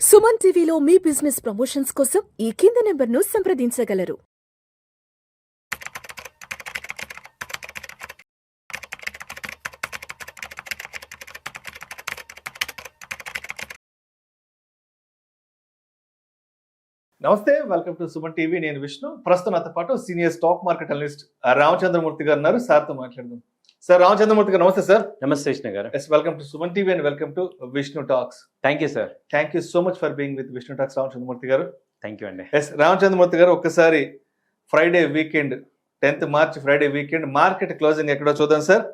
సుమన్ టీవీలో మీ business promotions కోసం ఈ కింది నెంబర్ను సంప్రదించగలరు. నమస్తే, వెల్కమ్ టు సుమన్ టీవీ. నేను విష్ణు. ప్రస్తుతం నాతో పాటు senior stock market analyst Ramachandramurthy గారు ఉన్నారు. సార్తో మాట్లాడదాం. సార్ రామచంద్రమూర్తి గారు నమస్తే సార్. నమస్తే Vishnu garu. Yes, welcome to Suman TV and welcome to Vishnu talks. Thank you sir. Thank you so much for being with Vishnu talks Ramachandramurthy garu. Thank you అండి. ఎస్ రామచంద్రమూర్తి గారు, ఒక్కసారి Friday weekend 10th March Friday weekend market closing ఎక్కడో చూద్దాం sir.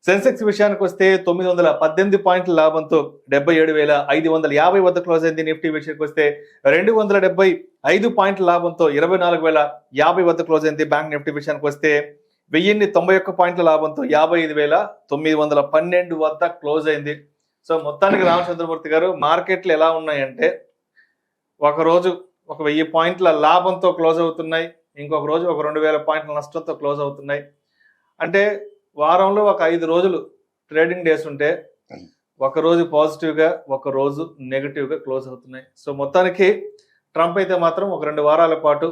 Sensex విషయానికి వస్తే 918 పాయింట్ల లాభంతో 77,550 వద్ద close అయింది. నిఫ్టీ విషయానికి వస్తే 275 పాయింట్ల లాభంతో 24,050 వద్ద క్లోజ్ అయింది. బ్యాంక్ నిఫ్టీ విషయానికి వస్తే 1091 పాయింట్ల లాభంతో 55,912 వద్ద క్లోజ్ అయింది. సో మొత్తానికి రామచంద్రమూర్తి గారు, మార్కెట్లు ఎలా ఉన్నాయంటే ఒకరోజు 1000 పాయింట్ల లాభంతో క్లోజ్ అవుతున్నాయి, ఇంకొక రోజు 2000 పాయింట్ల నష్టంతో క్లోజ్ అవుతున్నాయి. అంటే వారంలో 5 రోజులు ట్రేడింగ్ డేస్ ఉంటే ఒక రోజు పాజిటివ్గా ఒక రోజు నెగిటివ్గా క్లోజ్ అవుతున్నాయి. సో మొత్తానికి ట్రంప్ అయితే మాత్రం ఒక 2 వారాల పాటు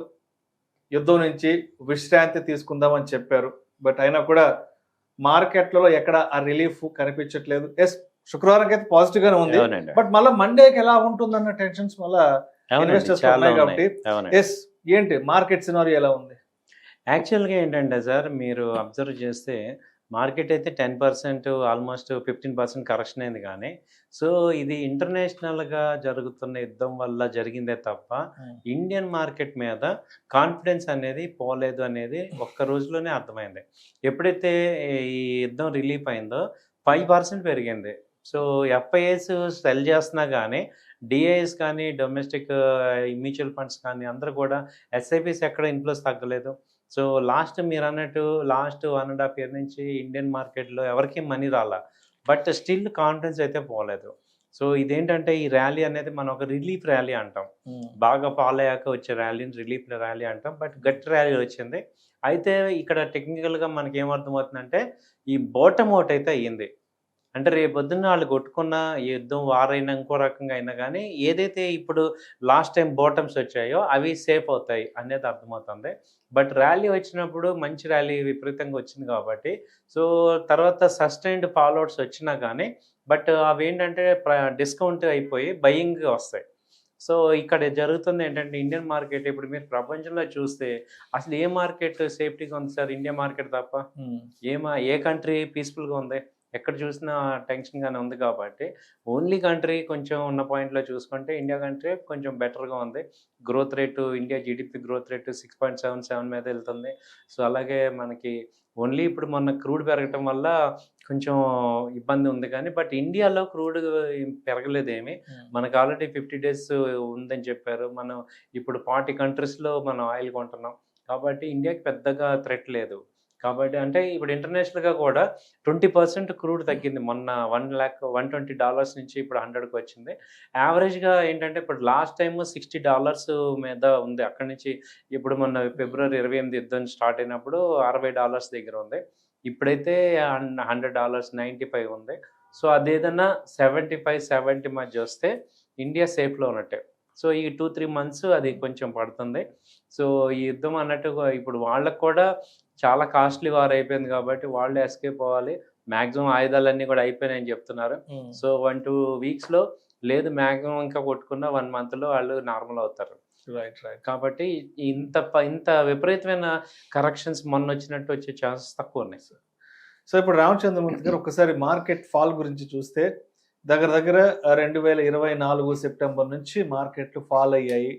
యుద్ధం నుంచి విశ్రాంతి తీసుకుందామని చెప్పారు. బట్ అయినా కూడా మార్కెట్లలో ఎక్కడ ఆ రిలీఫ్ కనిపించట్లేదు. ఎస్, శుక్రవారం అయితే పాజిటివ్ గానే ఉంది, బట్ మళ్ళీ మండేకి ఎలా ఉంటుందన్న టెన్షన్స్ మళ్ళీ ఇన్వెస్టర్స్ ఉన్నాయి కాబట్టి ఎస్, ఏంటి మార్కెట్ సినారియో ఎలా ఉంది? యాక్చువల్గా ఏంటంటే సార్, మీరు అబ్జర్వ్ చేస్తే మార్కెట్ అయితే 10% ఆల్మోస్ట్ 15% కరెక్షన్ అయింది. కానీ సో ఇది ఇంటర్నేషనల్గా జరుగుతున్న యుద్ధం వల్ల జరిగిందే తప్ప ఇండియన్ మార్కెట్ మీద కాన్ఫిడెన్స్ అనేది పోలేదు అనేది ఒక్క రోజులోనే అర్థమైంది. ఎప్పుడైతే ఈ యుద్ధం రిలీఫ్ అయిందో 5% పెరిగింది. సో ఎఫ్ఐఎస్ సెల్ చేస్తున్నా కానీ డిఐఎస్ కానీ డొమెస్టిక్ మ్యూచువల్ ఫండ్స్ కానీ అందరూ కూడా ఎస్ఐపిస్ ఎక్కడ ఇన్ఫ్లోస్ తగ్గలేదు. సో మీరు అన్నట్టు లాస్ట్ 1.5 year నుంచి ఇండియన్ మార్కెట్లో ఎవరికి మనీ రాలా, బట్ స్టిల్ కాన్ఫిడెన్స్ అయితే పోలేదు. సో ఇదేంటంటే ఈ ర్యాలీ అనేది మనం ఒక రిలీఫ్ ర్యాలీ అంటాం, బాగా ఫాలో అయ్యాక వచ్చే ర్యాలీని రిలీఫ్ ర్యాలీ అంటాం. బట్ గట్టి ర్యాలీ వచ్చింది. అయితే ఇక్కడ టెక్నికల్గా మనకి ఏమర్థమవుతుందంటే ఈ బాటమ్ అవుట్ అయితే అయ్యింది. అంటే రేపొద్దున్న వాళ్ళు కొట్టుకున్న యుద్ధం వారైనా ఇంకో రకంగా అయినా కానీ ఏదైతే ఇప్పుడు లాస్ట్ టైం బాటమ్స్ వచ్చాయో అవి సేఫ్ అవుతాయి అనేది అర్థమవుతుంది. బట్ ర్యాలీ వచ్చినప్పుడు మంచి ర్యాలీ విపరీతంగా వచ్చింది కాబట్టి సో తర్వాత సస్టైన్డ్ ఫాలోవర్స్ వచ్చినా కానీ బట్ అవి ఏంటంటే డిస్కౌంట్ అయిపోయి బయింగ్ వస్తాయి. సో ఇక్కడ జరుగుతుంది ఏంటంటే ఇండియన్ మార్కెట్ ఇప్పుడు మీరు ప్రపంచంలో చూస్తే అసలు ఏ మార్కెట్ సేఫ్టీగా ఉంది సార్? ఇండియా మార్కెట్ తప్ప ఏ కంట్రీ పీస్ఫుల్గా ఉంది? ఎక్కడ చూసినా టెన్షన్గానే ఉంది. కాబట్టి ఓన్లీ కంట్రీ కొంచెం ఉన్న పాయింట్లో చూసుకుంటే ఇండియా కంట్రీ కొంచెం బెటర్గా ఉంది. Growth rate India GDP growth rate 6.77 మీద వెళ్తుంది. సో అలాగే మనకి ఓన్లీ ఇప్పుడు మొన్న క్రూడ్ పెరగటం వల్ల కొంచెం ఇబ్బంది ఉంది. కానీ బట్ ఇండియాలో క్రూడ్ పెరగలేదేమి, మనకు ఆల్రెడీ 50 days ఉందని చెప్పారు. మనం ఇప్పుడు 40 countries మనం ఆయిల్ కొంటున్నాం కాబట్టి ఇండియాకి పెద్దగా థ్రెట్ లేదు. కాబట్టి అంటే ఇప్పుడు ఇంటర్నేషనల్గా కూడా 20% క్రూడ్ తగ్గింది. మొన్న $120 నుంచి ఇప్పుడు 100కి వచ్చింది. యావరేజ్గా ఏంటంటే ఇప్పుడు లాస్ట్ టైం $60 మీద ఉంది. అక్కడి నుంచి ఇప్పుడు మొన్న February 28 యుద్ధం స్టార్ట్ అయినప్పుడు $60 దగ్గర ఉంది. ఇప్పుడైతే $100 95 ఉంది. సో అదేదన్నా 75-70 మధ్య వస్తే ఇండియా సేఫ్లో ఉన్నట్టే. సో ఈ 2-3 months అది కొంచెం పడుతుంది. సో ఈ యుద్ధం అన్నట్టుగా ఇప్పుడు వాళ్ళకు కూడా చాలా కాస్ట్లీ వార్ అయిపోయింది కాబట్టి వాళ్ళు ఎస్కేప్ అవ్వాలి. మ్యాక్సిమం ఆయుధాలన్నీ కూడా అయిపోయినాయని చెప్తున్నారు. సో 1-2 weeksలో లేదు, మ్యాక్సిమం ఇంకా కొట్టుకున్న 1 monthలో వాళ్ళు నార్మల్ అవుతారు. రైట్. కాబట్టి ఇంత విపరీతమైన కరెక్షన్స్ మొన్న వచ్చినట్టు వచ్చే ఛాన్సెస్ తక్కువ ఉన్నాయి సార్. సో ఇప్పుడు రామచంద్రమూర్తి గారు, ఒక్కసారి మార్కెట్ ఫాల్ గురించి చూస్తే దగ్గర 2024 సెప్టెంబర్ నుంచి మార్కెట్లు ఫాల్ అయ్యాయి.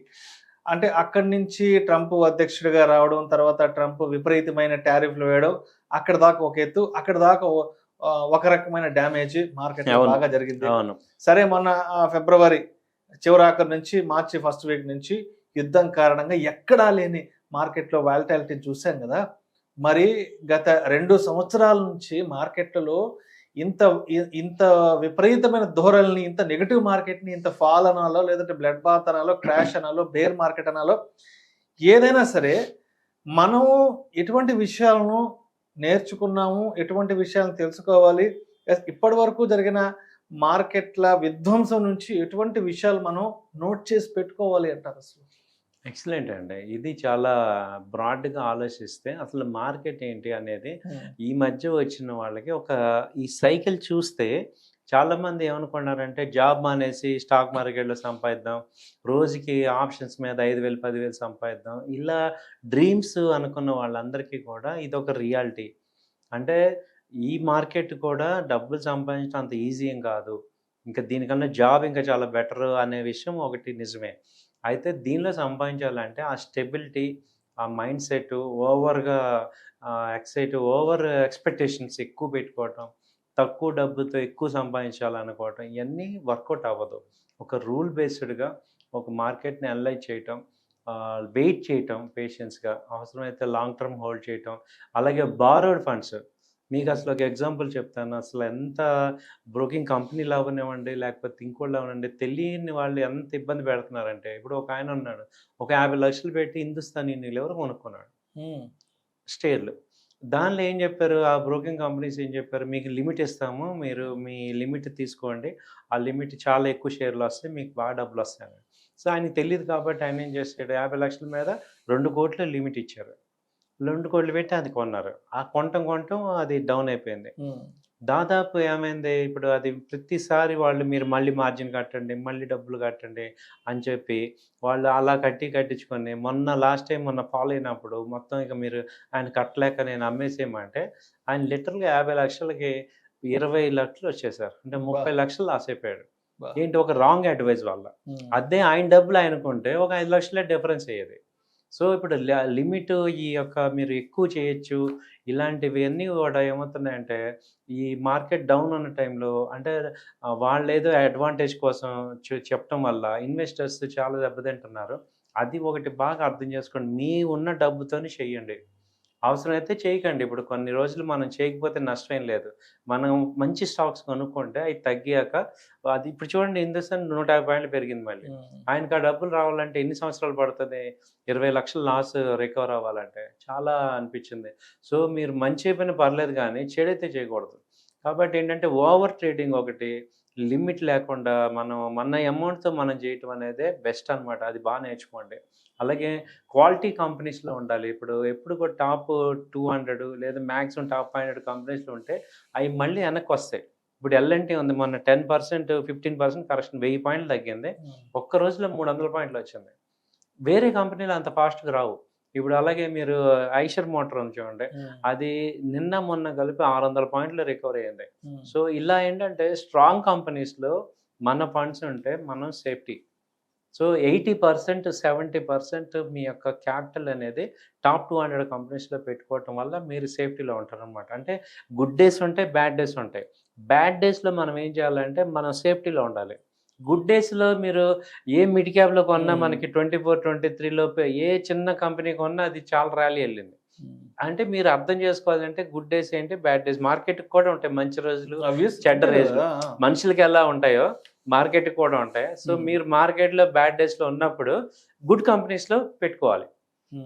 అంటే అక్కడి నుంచి ట్రంప్ అధ్యక్షుడిగా రావడం, తర్వాత ట్రంప్ విపరీతమైన టారిఫ్లు వేయడం, అక్కడ దాకా ఒక ఎత్తు, అక్కడ దాకా ఒక రకమైన డ్యామేజ్ మార్కెట్ బాగా జరిగింది. సరే, మొన్న ఫిబ్రవరి చివరాఖరు నుంచి మార్చి ఫస్ట్ వీక్ నుంచి యుద్ధం కారణంగా ఎక్కడా లేని మార్కెట్లో వాలటాలిటీ చూసాం కదా. మరి గత 2 సంవత్సరాల నుంచి మార్కెట్లలో ఇంత విపరీతమైన ధోరణిని, ఇంత నెగిటివ్ మార్కెట్ని, ఇంత ఫాల్ అనాలో, లేదంటే బ్లడ్ బాత్ అనాలో, క్రాష్ అనాలో, బేర్ మార్కెట్ అనాలో, ఏదైనా సరే మనం ఎటువంటి విషయాలను నేర్చుకున్నాము, ఎటువంటి విషయాలను తెలుసుకోవాలి, ఇప్పటి వరకు జరిగిన మార్కెట్ల విధ్వంసం నుంచి ఎటువంటి విషయాలు మనం నోట్ చేసి పెట్టుకోవాలి అంటారు అసలు? ఎక్సలెంట్ అండి. ఇది చాలా బ్రాడ్‌గా ఆలోచిస్తే అసలు మార్కెట్ ఏంటి అనేది ఈ మధ్య వచ్చిన వాళ్ళకి ఈ సైకిల్ చూస్తే చాలామంది ఏమనుకున్నారంటే జాబ్ మానేసి స్టాక్ మార్కెట్‌లో సంపాదిద్దాం. రోజుకి ఆప్షన్స్ మీద 5,000, 10,000 సంపాదిద్దాం. ఇలా డ్రీమ్స్ అనుకున్న వాళ్ళందరికీ కూడా ఇదొక రియాలిటీ. అంటే ఈ మార్కెట్ కూడా డబ్బులు సంపాదించడం అంత ఈజీ ఏం కాదు. ఇంకా దీనికన్నా జాబ్ ఇంకా చాలా బెటర్ అనే విషయం ఒకటి నిజమే. అయితే దీనిలో సంపాదించాలంటే ఆ స్టెబిలిటీ, ఆ మైండ్ సెట్ ఓవర్‌గా ఓవర్ ఎక్స్‌పెక్టేషన్స్ ఎక్కువ పెట్టుకోవటం, తక్కువ డబ్బుతో ఎక్కువ సంపాదించాలనుకోవటం ఇయన్నీ వర్కౌట్ అవ్వదు. ఒక రూల్ బేస్డ్‌గా ఒక మార్కెట్‌ని అనలైజ్ చేయటం, వెయిట్ చేయటం పేషెన్స్‌గా, అవసరమైతే లాంగ్ టర్మ్ హోల్డ్ చేయటం, అలాగే బారోడ్ ఫండ్స్. మీకు అసలు ఒక ఎగ్జాంపుల్ చెప్తాను. అసలు ఎంత బ్రోకింగ్ కంపెనీలు అవ్వనివ్వండి, లేకపోతే ఇంకోళ్ళు అవ్వనివ్వండి, తెలియని వాళ్ళు ఎంత ఇబ్బంది పెడుతున్నారంటే, ఇప్పుడు ఒక ఆయన ఉన్నాడు. ఒక 50,00,000 పెట్టి హిందుస్థాన్ యూనిలీవర్ కొనుక్కున్నాడు షేర్లు. దానిలో ఏం చెప్పారు, ఆ బ్రోకింగ్ కంపెనీస్ ఏం చెప్పారు, మీకు లిమిట్ ఇస్తాము, మీరు మీ లిమిట్ తీసుకోండి, ఆ లిమిట్ చాలా ఎక్కువ షేర్లు వస్తాయి, మీకు బాగా డబ్బులు వస్తాయి. సో ఆయనకి తెలియదు కాబట్టి ఆయన ఏం చేశాడు, 50,00,000 మీద 2,00,00,000 లిమిట్ ఇచ్చారు. 2,00,00,000 పెట్టి అది కొన్నారు. ఆ కొనటం అది డౌన్ అయిపోయింది. దాదాపు ఏమైంది, ఇప్పుడు అది ప్రతిసారి వాళ్ళు మీరు మళ్ళీ మార్జిన్ కట్టండి, మళ్ళీ డబ్బులు కట్టండి అని చెప్పి వాళ్ళు అలా కట్టించుకొని లాస్ట్ టైం ఫాలో అయినప్పుడు మొత్తం ఇక మీరు ఆయన కట్టలేక నేను అమ్మేసేయమంటే ఆయన లిటరల్‌గా 50,00,000కి 20,00,000 వచ్చేసారు. అంటే 30,00,000 లాస్ అయిపోయాడు. ఏంటి, ఒక రాంగ్ అడ్వైస్ వల్ల. అదే ఆయన డబ్బులు ఆయనకుంటే ఒక 5,00,000 డిఫరెన్స్ అయ్యేది. సో ఇప్పుడు లిమిట్ మీరు ఎక్కువ చేయొచ్చు. ఇలాంటివి అన్నీ కూడా ఏమవుతున్నాయంటే ఈ మార్కెట్ డౌన్ ఉన్న టైంలో అంటే వాళ్ళేదో అడ్వాంటేజ్ కోసం చెప్పటం వల్ల ఇన్వెస్టర్స్ చాలా దెబ్బతింటున్నారు. అది ఒకటి బాగా అర్థం చేసుకోండి. మీ ఉన్న డబ్బుతోని చెయ్యండి. అవసరమైతే చేయకండి. ఇప్పుడు కొన్ని రోజులు మనం చేయకపోతే నష్టం ఏం లేదు. మనం మంచి స్టాక్స్ కొనుక్కుంటే అవి తగ్గాక అది ఇప్పుడు చూడండి, హిందుస్థాన్ 150 పాయింట్లు పెరిగింది మళ్ళీ. ఆయనకు ఆ డబ్బులు రావాలంటే ఎన్ని సంవత్సరాలు పడుతుంది? 20,00,000 లాస్ రికవర్ అవ్వాలంటే చాలా అనిపించింది. సో మీరు మంచి అయిపోయినా పర్లేదు కానీ చెడైతే చేయకూడదు. కాబట్టి ఏంటంటే ఓవర్ ట్రేడింగ్ ఒకటి, లిమిట్ లేకుండా మన అమౌంట్‌తో మనం చేయటం అనేదే బెస్ట్ అనమాట. అది బాగా నేర్చుకోండి. అలాగే క్వాలిటీ కంపెనీస్‌లో ఉండాలి. ఎప్పుడు కూడా టాప్ 200 లేదా మాక్సిమం టాప్ 500 కంపెనీస్‌లో ఉంటే అవి మళ్ళీ వెనక్కొస్తాయి. ఇప్పుడు ఎల్&టీ ఉంది, మొన్న 10%, 15% కరెక్షన్, 1000 పాయింట్లు తగ్గింది. ఒక్క రోజులో 300 పాయింట్లు వచ్చింది. వేరే కంపెనీలు అంత ఫాస్ట్‌గా రావు. ఇప్పుడు అలాగే మీరు ఐషర్ మోటార్ ఉంది చూడండి, అది మొన్న కలిపి 600 పాయింట్లు రికవర్ అయ్యింది. సో ఇలా ఏంటంటే స్ట్రాంగ్ కంపెనీస్‌లో మన ఫండ్స్ ఉంటే మనం సేఫ్టీ. సో 80%, 70% మీ యొక్క క్యాపిటల్ అనేది టాప్ 200 కంపెనీస్‌లో పెట్టుకోవటం వల్ల మీరు సేఫ్టీలో ఉంటారనమాట. అంటే గుడ్ డేస్ ఉంటాయి, బ్యాడ్ డేస్ ఉంటాయి. బ్యాడ్ డేస్‌లో మనం ఏం చేయాలంటే మనం సేఫ్టీలో ఉండాలి. గుడ్ డేస్‌లో మీరు ఏ మిడ్ క్యాప్‌లో కొన్నా మనకి 24, 23 లోపే ఏ చిన్న కంపెనీ కొన్నా అది చాలా ర్యాలీ వెళ్ళింది. అంటే మీరు అర్థం చేసుకోవాలంటే గుడ్ డేస్ ఏంటి, బ్యాడ్ డేస్. మార్కెట్‌కి కూడా ఉంటాయి మంచి రోజులు, చెడ్డ రోజులు. మనుషులకి ఎలా ఉంటాయో మార్కెట్‌కి కూడా ఉంటాయి. సో మీరు మార్కెట్‌లో బ్యాడ్ డేస్‌లో ఉన్నప్పుడు గుడ్ కంపెనీస్‌లో పెట్టుకోవాలి.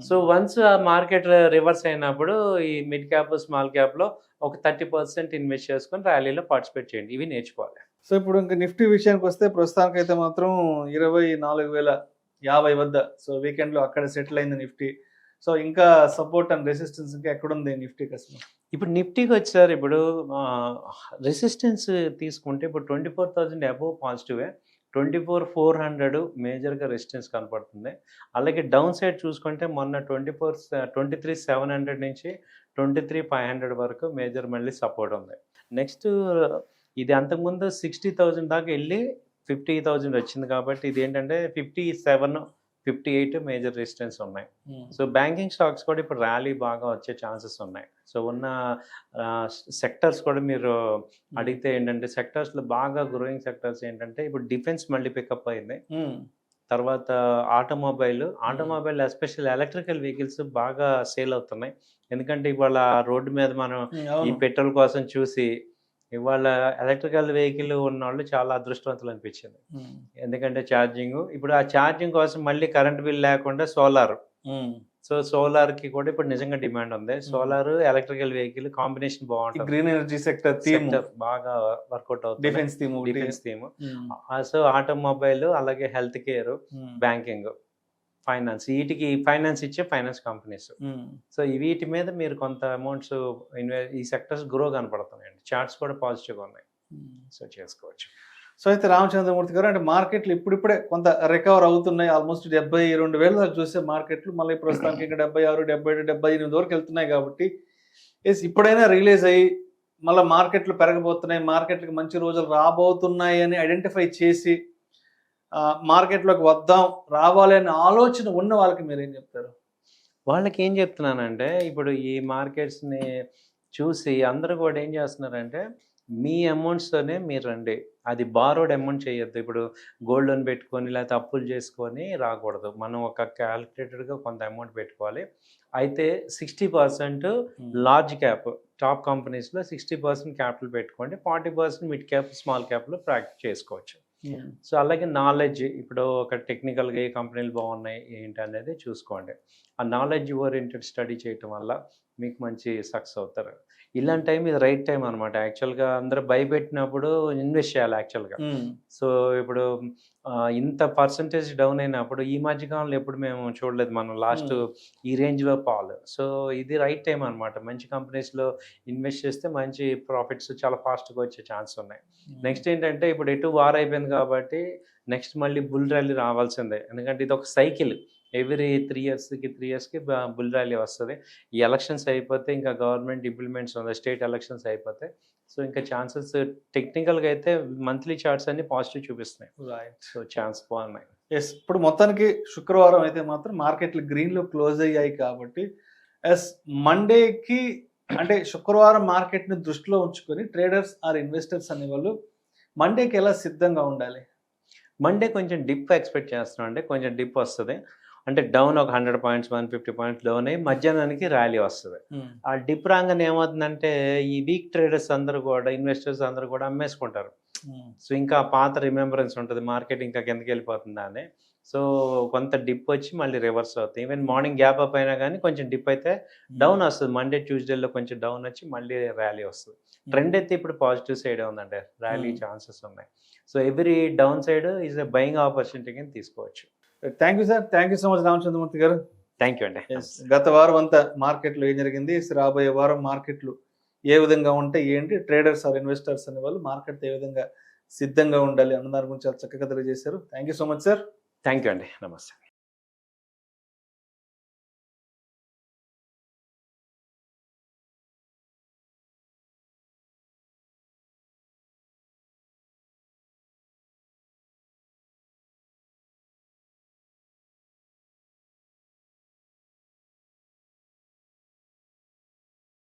సో వన్స్ ఆ మార్కెట్ రివర్స్ అయినప్పుడు ఈ మిడ్ క్యాప్, స్మాల్ క్యాప్‌లో ఒక 30% ఇన్వెస్ట్ చేసుకొని ర్యాలీలో పార్టిసిపేట్ చేయండి. ఇవి నేర్చుకోవాలి. సో ఇప్పుడు ఇంకా నిఫ్టీ విషయానికి వస్తే ప్రస్తుతానికైతే మాత్రం 24,050 వద్ద, సో వీకెండ్లో అక్కడ సెటిల్ అయింది నిఫ్టీ. సో ఇంకా సపోర్ట్ అండ్ రెసిస్టెన్స్ ఇంకా ఎక్కడుంది నిఫ్టీకి అసలు? ఇప్పుడు నిఫ్టీకి వచ్చారు. ఇప్పుడు రెసిస్టెన్స్ తీసుకుంటే ఇప్పుడు 24,000 అబోవ్ పాజిటివే, 24,400 మేజర్గా రెసిస్టెన్స్ కనపడుతుంది. అలాగే డౌన్ సైడ్ చూసుకుంటే మొన్న 23,700 నుంచి 23,500 వరకు మేజర్ మళ్ళీ సపోర్ట్ ఉంది. నెక్స్ట్ ఇది అంతకుముందు 60,000 దాకా వెళ్ళి 50,000 వచ్చింది కాబట్టి ఇది ఏంటంటే 57, 58 మేజర్ రెసిస్టెన్స్ ఉన్నాయి. సో బ్యాంకింగ్ స్టాక్స్ కూడా ఇప్పుడు ర్యాలీ బాగా వచ్చే ఛాన్సెస్ ఉన్నాయి. సో ఉన్న సెక్టర్స్ కూడా మీరు అడిగితే ఏంటంటే సెక్టర్స్లో బాగా గ్రోయింగ్ సెక్టర్స్ ఏంటంటే ఇప్పుడు డిఫెన్స్ మళ్ళీ పికప్ అయింది. తర్వాత ఆటోమొబైల్ ఎస్పెషల్ ఎలక్ట్రికల్ వెహికల్స్ బాగా సేల్ అవుతున్నాయి. ఎందుకంటే ఇవాళ రోడ్డు మీద మనం ఈ పెట్రోల్ కోసం చూసి ఇవాళ ఎలక్ట్రికల్ వెహికల్ ఉన్న వాళ్ళు చాలా అదృష్టవంతులు అనిపించింది. ఎందుకంటే ఛార్జింగ్, ఇప్పుడు ఆ ఛార్జింగ్ కోసం మళ్ళీ కరెంట్ బిల్ లేకుండా సోలార్ సో సోలార్కి కూడా ఇప్పుడు నిజంగా డిమాండ్ ఉంది. సోలార్ ఎలక్ట్రికల్ వెహికల్ కాంబినేషన్ బాగుంటుంది. Green energy sector theme, Sector బాగా వర్కౌట్ అవుతుంది. Defence theme, defence theme. So automobile, అలాగే హెల్త్ కేర్, బ్యాంకింగ్, ఫైనాన్స్, వీటికి ఫైనాన్స్ ఇచ్చే ఫైనాన్స్ కంపెనీస్. సో వీటి మీద మీరు కొంత అమౌంట్స్ ఈ సెక్టర్స్ గ్రో కనపడుతున్నాయండి. చార్ట్స్ కూడా పాజిటివ్గా ఉన్నాయి. సో చేసుకోవచ్చు. సో అయితే రామచంద్రమూర్తి గారు, అంటే మార్కెట్లు ఇప్పుడిప్పుడే కొంత రికవర్ అవుతున్నాయి. ఆల్మోస్ట్ 72,000 దాకా చూసే మార్కెట్లు మళ్ళీ ప్రస్తుతానికి ఇంకా 76, 77, 78 వరకు వెళ్తున్నాయి. కాబట్టి ఎస్ ఇప్పుడైనా రియలైజ్ అయ్యి మళ్ళీ మార్కెట్లు పెరగబోతున్నాయి, మార్కెట్లకు మంచి రోజులు రాబోతున్నాయి అని ఐడెంటిఫై చేసి మార్కెట్లోకి వద్దాం, రావాలి అనే ఆలోచన ఉన్న వాళ్ళకి మీరు ఏం చెప్తారు? వాళ్ళకి ఏం చెప్తున్నానంటే, ఇప్పుడు ఈ మార్కెట్స్ని చూసి అందరూ కూడా ఏం చేస్తున్నారంటే, మీ అమౌంట్స్తోనే మీరు రండి, అది బారోడ్ అమౌంట్ చేయొద్దు. ఇప్పుడు గోల్డ్ లోన్ పెట్టుకొని లేకపోతే అప్పులు చేసుకొని రాకూడదు. మనం ఒక క్యాలిక్యులేటెడ్గా కొంత అమౌంట్ పెట్టుకోవాలి. అయితే 60% లార్జ్ క్యాప్ టాప్ కంపెనీస్లో 60% క్యాపిటల్ పెట్టుకోండి, 40% మిడ్ క్యాప్ స్మాల్ క్యాప్లో ప్రాక్టీస్ చేసుకోవచ్చు. సో అలాగే నాలెడ్జ్, ఇప్పుడు ఒక టెక్నికల్గా ఏ కంపెనీలు బాగున్నాయి ఏంటి అనేది చూసుకోండి. ఆ నాలెడ్జ్ ఓరియంటెడ్ స్టడీ చేయటం వల్ల మీకు మంచి సక్సెస్ అవుతారు. ఇలాంటి టైం ఇది రైట్ టైం అనమాట. యాక్చువల్గా అందరూ భయపెట్టినప్పుడు ఇన్వెస్ట్ చేయాలి యాక్చువల్గా. సో ఇప్పుడు ఇంత పర్సంటేజ్ డౌన్ అయినప్పుడు ఈ మధ్యకాలంలో ఎప్పుడు మేము చూడలేదు మనం లాస్ట్ ఈ రేంజ్లో పాలు. సో ఇది రైట్ టైం అనమాట. మంచి కంపెనీస్లో ఇన్వెస్ట్ చేస్తే మంచి ప్రాఫిట్స్ చాలా ఫాస్ట్గా వచ్చే ఛాన్స్ ఉన్నాయి. నెక్స్ట్ ఏంటంటే, ఇప్పుడు ఎటు వార్ అయిపోయింది కాబట్టి నెక్స్ట్ మళ్ళీ బుల్ ర్యాలీ రావాల్సిందే. ఎందుకంటే ఇది ఒక సైకిల్, ఎవ్రీ 3 ఇయర్స్కి బుల్ ర్యాలీ వస్తుంది. ఈ ఎలక్షన్స్ అయిపోతే ఇంకా గవర్నమెంట్ ఇంప్లిమెంట్స్ ఉంది, స్టేట్ ఎలక్షన్స్ అయిపోతే సో ఇంకా ఛాన్సెస్ టెక్నికల్గా అయితే మంత్లీ చార్ట్స్ అన్ని పాజిటివ్ చూపిస్తున్నాయి. సో ఛాన్స్ బాగున్నాయి. ఎస్, ఇప్పుడు మొత్తానికి శుక్రవారం అయితే మాత్రం మార్కెట్లు గ్రీన్లో క్లోజ్ అయ్యాయి కాబట్టి ఎస్ మండేకి, అంటే శుక్రవారం మార్కెట్ని దృష్టిలో ఉంచుకొని ట్రేడర్స్ ఆర్ ఇన్వెస్టర్స్ అనేవాళ్ళు మండేకి ఎలా సిద్ధంగా ఉండాలి? మండే కొంచెం డిప్ ఎక్స్పెక్ట్ చేస్తున్నాం. అంటే కొంచెం డిప్ వస్తుంది, అంటే డౌన్ ఒక 100 పాయింట్స్ 150 పాయింట్స్ డౌన్ అయ్యి మధ్యాహ్నానికి ర్యాలీ వస్తుంది. ఆ డిప్ రాగానే ఏమవుతుందంటే, ఈ వీక్ ట్రేడర్స్ అందరూ కూడా, ఇన్వెస్టర్స్ అందరూ కూడా అమ్మేసుకుంటారు. సో ఇంకా పాత రిమెంబరెన్స్ ఉంటుంది, మార్కెట్ ఇంకా కిందకి వెళ్ళిపోతుందా అని. సో కొంత డిప్ వచ్చి మళ్ళీ రివర్స్ అవుతుంది. ఈవెన్ మార్నింగ్ గ్యాప్ అప్ అయినా కానీ కొంచెం డిప్ అయితే డౌన్ వస్తుంది. మండే ట్యూస్డేలో కొంచెం డౌన్ వచ్చి మళ్ళీ ర్యాలీ వస్తుంది. ట్రెండ్ అయితే ఇప్పుడు పాజిటివ్ సైడ్ ఉందండి, ర్యాలీ ఛాన్సెస్ ఉన్నాయి. So every downside is a buying opportunity కింద తీసుకోవచ్చు. Thank you sir, thank you so much Ramachandramurthy garu. Thank you అండి. గత వారం అంతా మార్కెట్లో ఏం జరిగింది, రాబోయే వారం మార్కెట్లు ఏ విధంగా ఉంటాయి ఏంటి, ట్రేడర్స్ ఆర్ ఇన్వెస్టర్స్ అనే వాళ్ళు మార్కెట్ ఏ విధంగా సిద్ధంగా ఉండాలి అన్న దాని గురించి చాలా చక్కగా తెలియజేశారు. Thank you so much sir. Thank you అండి. నమస్తే.